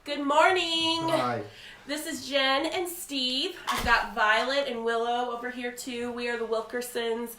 Good morning. Hi. This is Jen and Steve. I've got Violet and Willow over here too. We are the Wilkersons,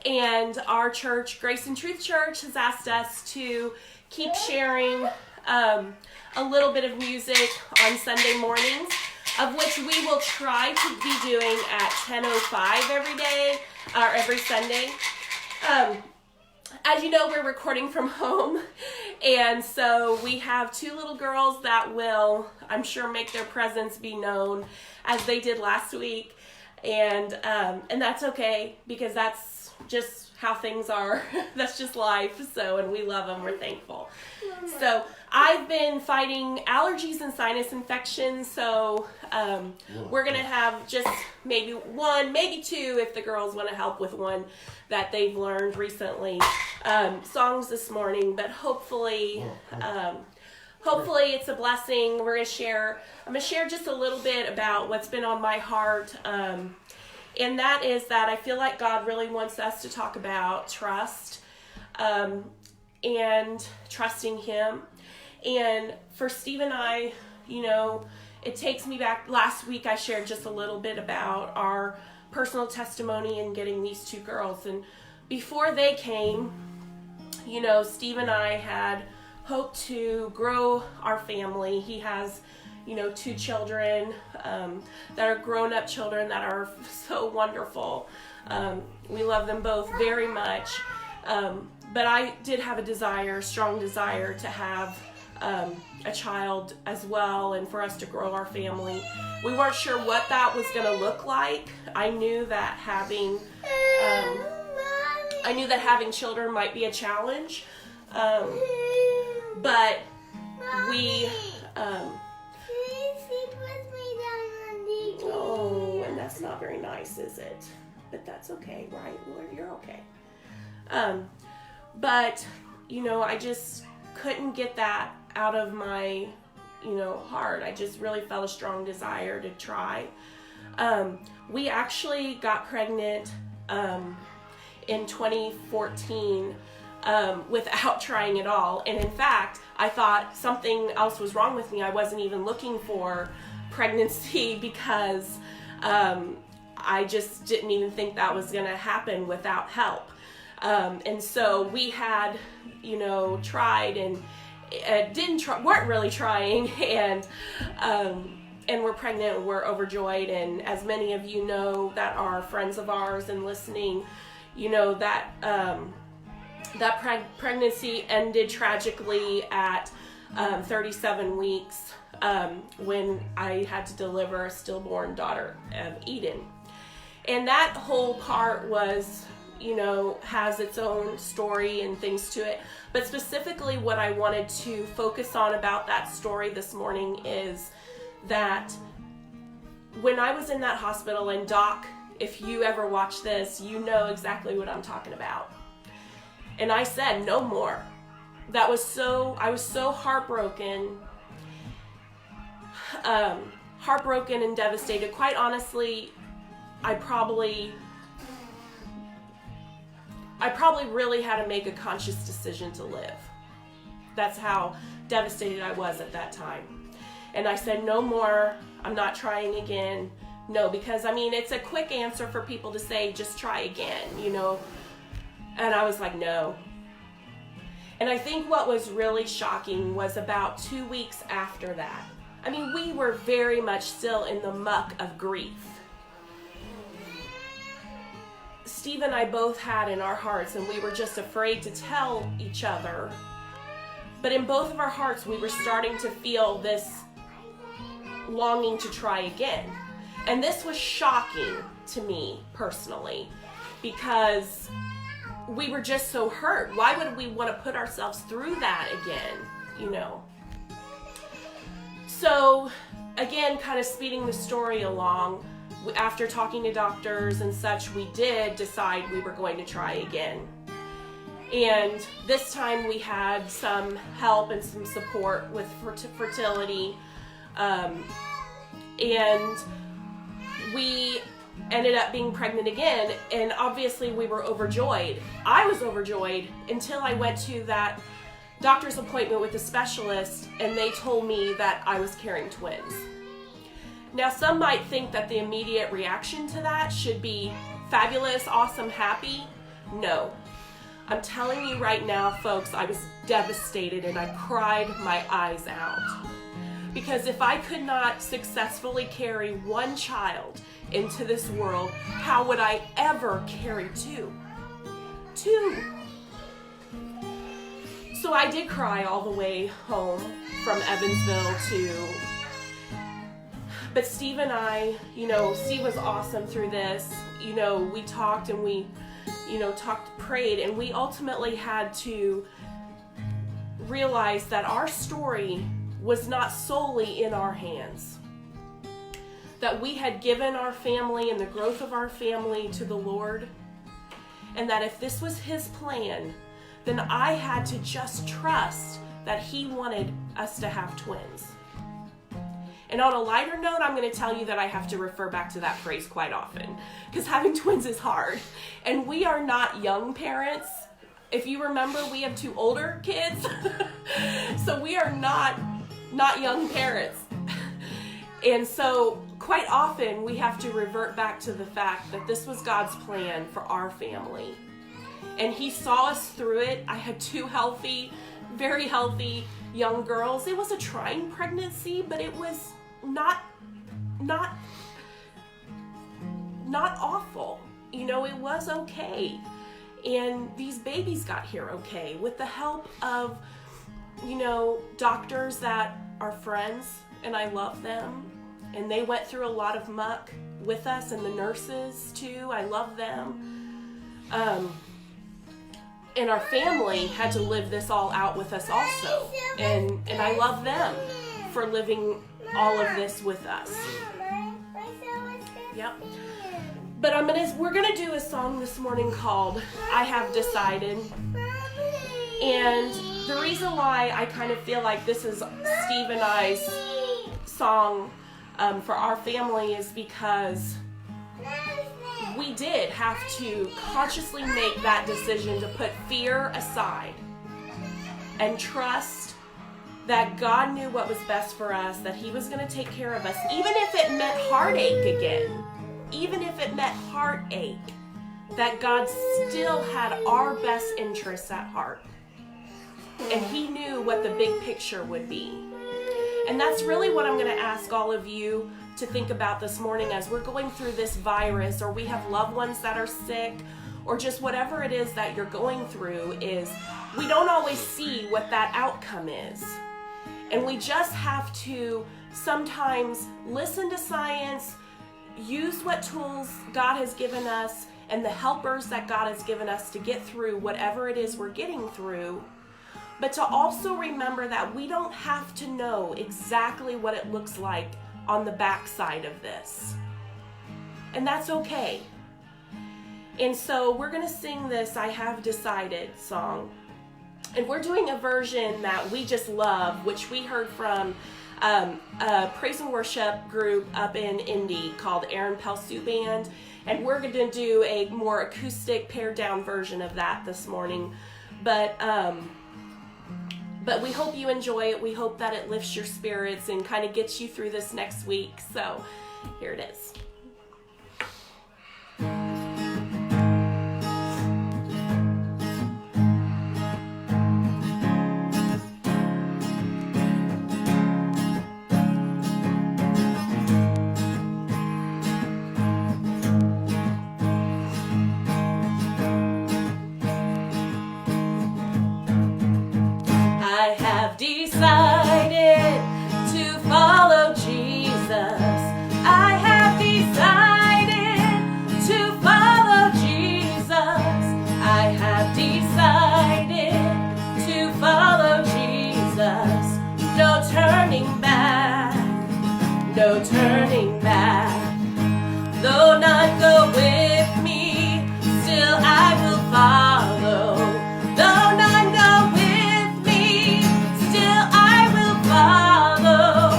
and our church, Grace and Truth Church, has asked us to keep sharing a little bit of music on Sunday mornings, of which we will try to be doing at 10:05 every day, or every Sunday. As you know, we're recording from home, and so we have two little girls that will, I'm sure, make their presence be known as they did last week, and that's okay, because that's just how things are. That's just life. So, and we love them. We're thankful. So I've been fighting allergies and sinus infections, so we're going to have just maybe one, maybe two, if the girls want to help with one that they've learned recently, songs this morning, but hopefully it's a blessing. I'm going to share just a little bit about what's been on my heart, and that is that I feel like God really wants us to talk about trust, and trusting Him. And for Steve and I, you know, it takes me back. Last week I shared just a little bit about our personal testimony in getting these two girls. And before they came, you know, Steve and I had hoped to grow our family. He has, you know, two children that are grown-up children that are so wonderful. We love them both very much. But I did have a strong desire to have a child as well, and for us to grow our family. We weren't sure what that was going to look like. I knew that having children might be a challenge, but we. Oh, and that's not very nice, is it? But that's okay, right? Lord, you're okay. But, you know, I just couldn't get that out of my, you know, heart. I just really felt a strong desire to try. We actually got pregnant in 2014 without trying at all. And in fact, I thought something else was wrong with me. I wasn't even looking for pregnancy because I just didn't even think that was going to happen without help. And so we had, you know, tried and weren't really trying, and we're pregnant, and we're overjoyed. And as many of you know that are friends of ours and listening, you know that pregnancy ended tragically at 37 weeks when I had to deliver a stillborn daughter, Eden. And that whole part was, you know, has its own story and things to it. But specifically what I wanted to focus on about that story this morning is that when I was in that hospital, and Doc, if you ever watch this, you know exactly what I'm talking about. And I said, no more. I was so heartbroken, and devastated. Quite honestly, I probably really had to make a conscious decision to live. That's how devastated I was at that time. And I said, no more, I'm not trying again. No, because I mean, it's a quick answer for people to say, just try again, you know. And I was like, no. And I think what was really shocking was about 2 weeks after that. I mean, we were very much still in the muck of grief. Steve and I both had in our hearts, and we were just afraid to tell each other, but in both of our hearts we were starting to feel this longing to try again. And this was shocking to me personally, because we were just so hurt. Why would we want to put ourselves through that again, you know? So again, kind of speeding the story along, after talking to doctors and such, we did decide we were going to try again. And this time we had some help and some support with fertility. And we ended up being pregnant again. And obviously we were overjoyed. I was overjoyed until I went to that doctor's appointment with a specialist, and they told me that I was carrying twins. Now, some might think that the immediate reaction to that should be fabulous, awesome, happy. No. I'm telling you right now, folks, I was devastated and I cried my eyes out. Because if I could not successfully carry one child into this world, how would I ever carry two? Two. So I did cry all the way home from Evansville but Steve and I, Steve was awesome through this. We talked and we, prayed, and we ultimately had to realize that our story was not solely in our hands. That we had given our family and the growth of our family to the Lord, and that if this was His plan, then I had to just trust that He wanted us to have twins. And on a lighter note, I'm going to tell you that I have to refer back to that phrase quite often, because having twins is hard. And we are not young parents. If you remember, we have 2 older kids. So we are not young parents. And so quite often we have to revert back to the fact that this was God's plan for our family. And He saw us through it. I had 2 healthy, very healthy young girls. It was a trying pregnancy, but it was not awful. It was okay. And these babies got here okay with the help of, doctors that are friends, and I love them. And they went through a lot of muck with us, and the nurses too. I love them. And our family had to live this all out with us also. And I love them for living all of this with us. Yep. But we're gonna do a song this morning called I Have Decided. And the reason why I kind of feel like this is Steve and I's song for our family is because we did have to consciously make that decision to put fear aside and trust that God knew what was best for us, that He was going to take care of us, even if it meant heartache again, even if it meant heartache, that God still had our best interests at heart. And He knew what the big picture would be. And that's really what I'm going to ask all of you to think about this morning as we're going through this virus, or we have loved ones that are sick, or just whatever it is that you're going through, is we don't always see what that outcome is. And we just have to sometimes listen to science, use what tools God has given us and the helpers that God has given us to get through whatever it is we're getting through, but to also remember that we don't have to know exactly what it looks like on the backside of this. And that's okay. And so we're going to sing this I Have Decided song. And we're doing a version that we just love, which we heard from a praise and worship group up in Indy called Aaron Pelsue Band. And we're going to do a more acoustic pared down version of that this morning. But we hope you enjoy it. We hope that it lifts your spirits and kind of gets you through this next week. So here it is. I have decided to follow Jesus. I have decided to follow Jesus. I have decided to follow Jesus. No turning back, no turning back. Though none go with me, still I will follow. Though none go with me, still I will follow.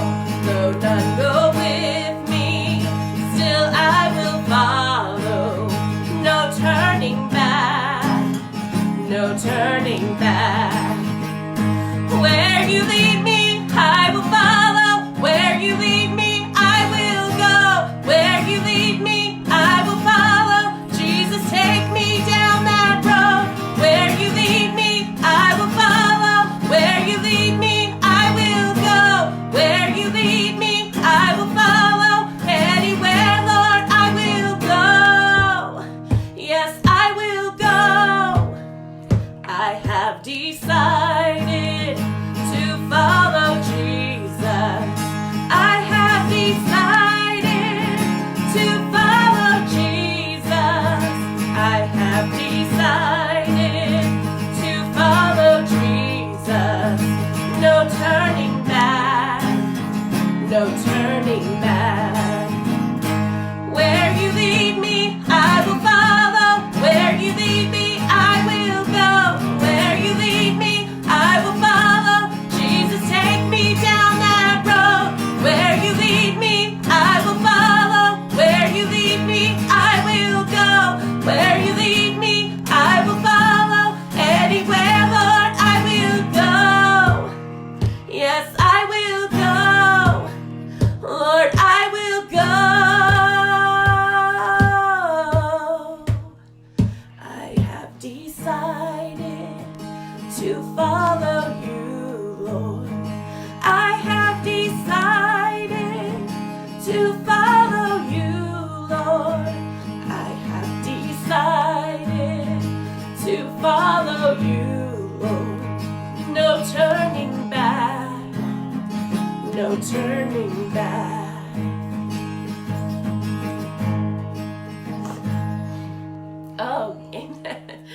Though none go with me, still I will follow. No turning back, no turning back. no turning back. Where you lead me, I will follow. Where you lead me, I will go. Where you lead me, I will follow. Jesus, take me down that road. Where you lead me, I will follow. Where you lead me, I will go. Where you lead me, I will follow. Anywhere, Lord, I will go. Yes, I will go. Lord, I will go. I have decided to follow you, Lord. I have decided to follow you, Lord. I have decided to follow you, Lord. No turning back, no turning back. Oh, amen.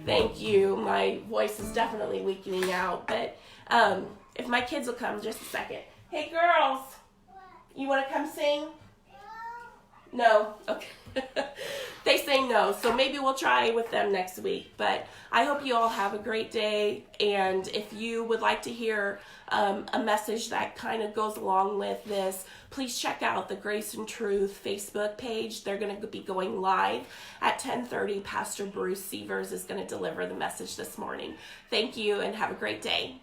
Thank you. My voice is definitely weakening out, but if my kids will come just a second. Hey, girls, you want to come sing? No? Okay. They say no, so maybe we'll try with them next week. But I hope you all have a great day, and if you would like to hear a message that kind of goes along with this, please check out the Grace and Truth Facebook page. They're going to be going live at 10:30. Pastor Bruce Sievers is going to deliver the message this morning. Thank you, and have a great day.